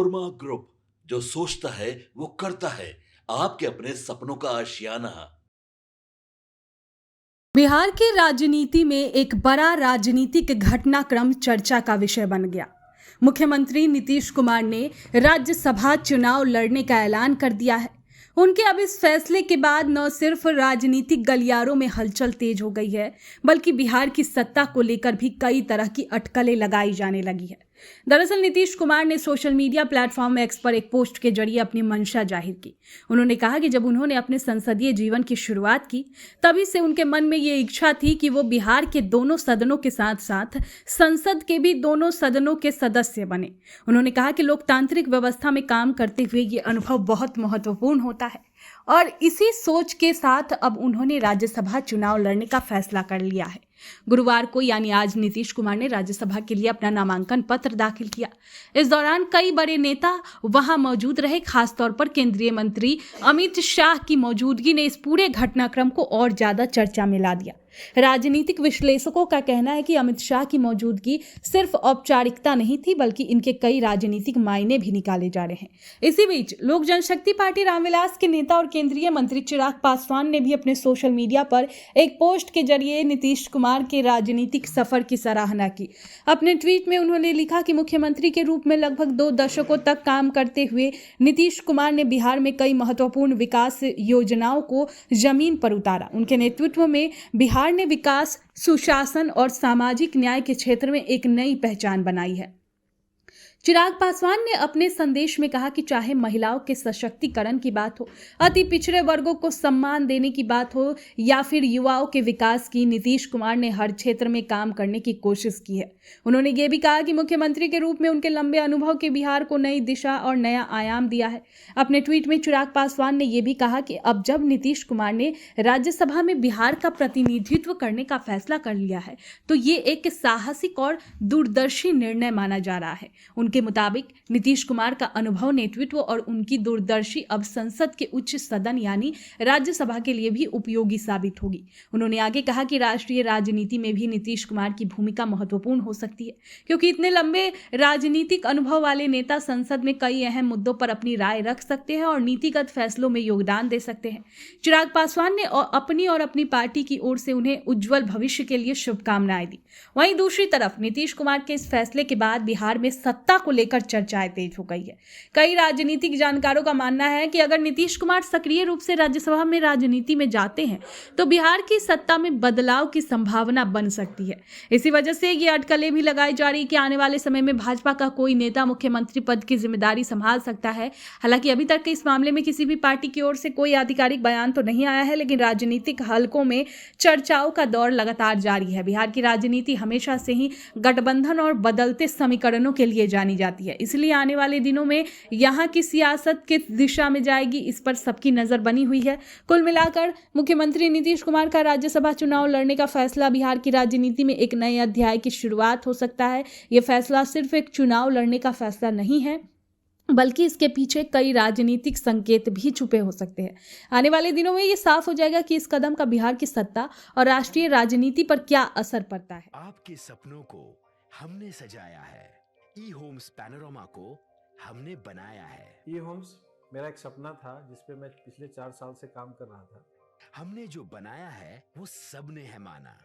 Korma group, जो सोचता है वो करता है। आपके अपने सपनों का आशियाना। बिहार की राजनीति में एक बड़ा राजनीतिक घटनाक्रम चर्चा का विषय बन गया। मुख्यमंत्री नीतीश कुमार ने राज्यसभा चुनाव लड़ने का ऐलान कर दिया है। उनके अब इस फैसले के बाद न सिर्फ राजनीतिक गलियारों में हलचल तेज हो गई है, बल्कि बिहार की सत्ता को लेकर भी कई तरह की अटकलें लगाई जाने लगी है। दरअसल नीतीश कुमार ने सोशल मीडिया प्लेटफॉर्म एक्स पर एक पोस्ट के जरिए अपनी मंशा जाहिर की। उन्होंने कहा कि जब उन्होंने अपने संसदीय जीवन की शुरुआत की, तभी से उनके मन में ये इच्छा थी कि वो बिहार के दोनों सदनों के साथ साथ संसद के भी दोनों सदनों के सदस्य बने। उन्होंने कहा कि लोकतांत्रिक व्यवस्था में काम करते हुए ये अनुभव बहुत महत्वपूर्ण होता है और इसी सोच के साथ अब उन्होंने राज्यसभा चुनाव लड़ने का फैसला कर लिया है। गुरुवार को यानी आज नीतीश कुमार ने राज्यसभा के लिए अपना नामांकन पत्र दाखिल किया। इस दौरान कई बड़े नेता वहां मौजूद रहे। खासतौर पर केंद्रीय मंत्री अमित शाह की मौजूदगी ने इस पूरे घटनाक्रम को और ज्यादा चर्चा में ला दिया। राजनीतिक विश्लेषकों का कहना है कि अमित शाह की मौजूदगी सिर्फ औपचारिकता नहीं थी, बल्कि इनके कई राजनीतिक मायने भी निकाले जा रहे हैं। इसी बीच लोक जनशक्ति पार्टी रामविलास के नेता और केंद्रीय मंत्री चिराग पासवान ने भी अपने सोशल मीडिया पर एक पोस्ट के जरिए नीतीश कुमार के राजनीतिक सफर की सराहना की। अपने ट्वीट में उन्होंने लिखा कि मुख्यमंत्री के रूप में लगभग 2 दशकों तक काम करते हुए नीतीश कुमार ने बिहार में कई महत्वपूर्ण विकास योजनाओं को जमीन पर उतारा। उनके नेतृत्व में बिहार ने विकास, सुशासन और सामाजिक न्याय के क्षेत्र में एक नई पहचान बनाई है। चिराग पासवान ने अपने संदेश में कहा कि चाहे महिलाओं के सशक्तिकरण की बात हो, अति पिछड़े वर्गों को सम्मान देने की बात हो या फिर युवाओं के विकास की, नीतीश कुमार ने हर क्षेत्र में काम करने की कोशिश की है। उन्होंने ये भी कहा कि मुख्यमंत्री के रूप में उनके लंबे अनुभव के बिहार को नई दिशा और नया आयाम दिया है। अपने ट्वीट में चिराग पासवान ने यह भी कहा कि अब जब नीतीश कुमार ने राज्यसभा में बिहार का प्रतिनिधित्व करने का फैसला कर लिया है, तो ये एक साहसिक और दूरदर्शी निर्णय माना जा रहा है। के मुताबिक नीतीश कुमार का अनुभव, नेतृत्व और उनकी दूरदर्शी अब संसद के उच्च सदन यानी राज्यसभा के लिए भी उपयोगी साबित होगी। उन्होंने आगे कहा कि राष्ट्रीय राजनीति में भी नीतीश कुमार की भूमिका महत्वपूर्ण हो सकती है, क्योंकि इतने लंबे राजनीतिक अनुभव वाले नेता संसद में कई अहम मुद्दों पर अपनी राय रख सकते हैं और नीतिगत फैसलों में योगदान दे सकते हैं। चिराग पासवान ने अपनी पार्टी की ओर से उन्हें उज्जवल भविष्य के लिए शुभकामनाएं दी। वहीं दूसरी तरफ नीतीश कुमार के इस फैसले के बाद बिहार में सत्ता को लेकर चर्चाएं तेज हो गई है। कई राजनीतिक जानकारों का मानना है कि अगर नीतीश कुमार सक्रिय रूप से राज्यसभा में राजनीति में जाते हैं, तो बिहार की सत्ता में बदलाव की संभावना बन सकती है। इसी वजह से ये अटकलें भी लगाई जा रही कि आने वाले समय में भाजपा का कोई नेता मुख्यमंत्री पद की जिम्मेदारी संभाल सकता है। हालांकि अभी तक इस मामले में किसी भी पार्टी की ओर से कोई आधिकारिक बयान तो नहीं आया है, लेकिन राजनीतिक हलकों में चर्चाओं का दौर लगातार जारी है। बिहार की राजनीति हमेशा से ही गठबंधन और बदलते समीकरणों के लिए जानी जाती है, इसलिए आने वाले दिनों में यहां की सियासत किस दिशा में जाएगी, इस पर सबकी नजर बनी हुई है। कुल मिलाकर मुख्यमंत्री नीतीश कुमार का राज्यसभा चुनाव लड़ने का फैसला बिहार की राजनीति में एक नए अध्याय की शुरुआत हो सकता है। यह फैसला सिर्फ एक चुनाव लड़ने का फैसला नहीं है, बल्कि इसके पीछे कई राजनीतिक संकेत भी छुपे हो सकते हैं। आने वाले दिनों में यह साफ हो जाएगा कि इस कदम का बिहार की सत्ता और राष्ट्रीय राजनीति पर क्या असर पड़ता है। आपके सपनों को हमने सजाया है, ई होम्स पैनोरामा को हमने बनाया है। ई होम्स मेरा एक सपना था जिसपे मैं पिछले 4 साल से काम कर रहा था। हमने जो बनाया है वो सबने है माना।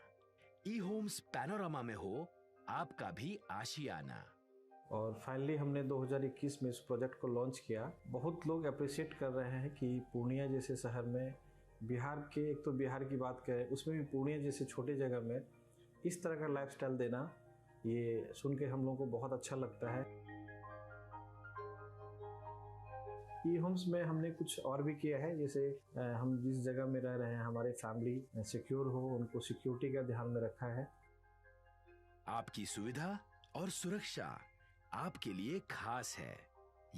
ई होम्स पैनोरामा में हो आपका भी आशियाना। और फाइनली हमने 2021 में इस प्रोजेक्ट को लॉन्च किया। बहुत लोग अप्रिशिएट कर रहे हैं कि पूर्णिया जैसे शहर में, बिहार के, एक तो बिहार की बात करें उसमें भी पूर्णिया जैसे छोटे जगह में इस तरह का लाइफस्टाइल देना, ये सुन के हम लोगों को बहुत अच्छा लगता है। ई होम्स में हमने कुछ और भी किया है, जैसे हम जिस जगह में रह रहे हैं हमारे फैमिली सिक्योर हो, उनको सिक्योरिटी का ध्यान में रखा है। आपकी सुविधा और सुरक्षा आपके लिए खास है,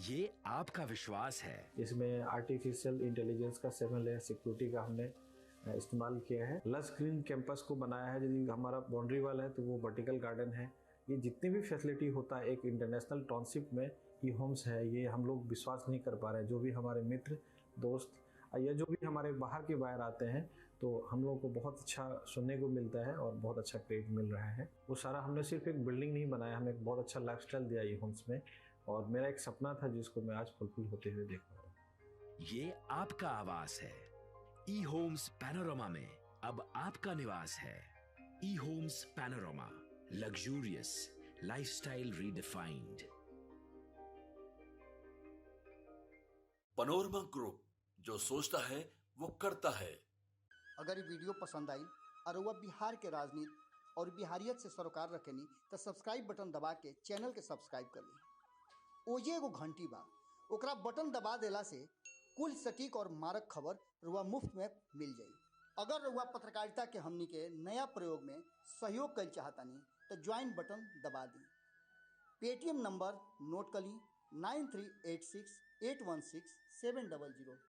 ये आपका विश्वास है। इसमें आर्टिफिशियल इंटेलिजेंस का 7 लेयर सिक्योरिटी का हमने इस्तेमाल किया है। लस ग्रीन कैंपस को बनाया है। यदि हमारा बाउंड्री वाल है तो वो वर्टिकल गार्डन है। ये जितने भी फैसिलिटी होता है एक इंटरनेशनल टाउनशिप में ई होम्स है, ये हम लोग विश्वास नहीं कर पा रहे हैं। जो भी हमारे मित्र, दोस्त या जो भी हमारे बाहर के बाहर आते हैं, तो हम लोगों को बहुत अच्छा सुनने को मिलता है और बहुत अच्छा क्रेडिट मिल रहा है। वो सारा हमने सिर्फ एक बिल्डिंग नहीं बनाया, हमें एक बहुत अच्छा लाइफस्टाइल दिया ई होम्स में। और मेरा एक सपना था जिसको मैं आज फुलफिल होते हुए देख पा रहा हूँ। ये आपका आवास है। ई होम्स पैनोरमा में अब आपका निवास है। E Homes Panorama, luxurious lifestyle redefined. Panorama group, जो सोचता है वो करता है। अगर ये वीडियो पसंद आई और वह बिहार के राजनीति और बिहारियत से सरोकार रखेनी तो सब्सक्राइब बटन दबा के चैनल के सब्सक्राइब कर ली। ओजे एगो घंटी बा, ओकरा बटन दबा देला से कुल सटीक और मारक खबर रुआ मुफ्त में मिल जाई। अगर रुआ पत्रकारिता के हमनी के नया प्रयोग में सहयोग कर चाहतानी तो ज्वाइन बटन दबा दी। पेटीएम नंबर नोट कर ली 9386816700।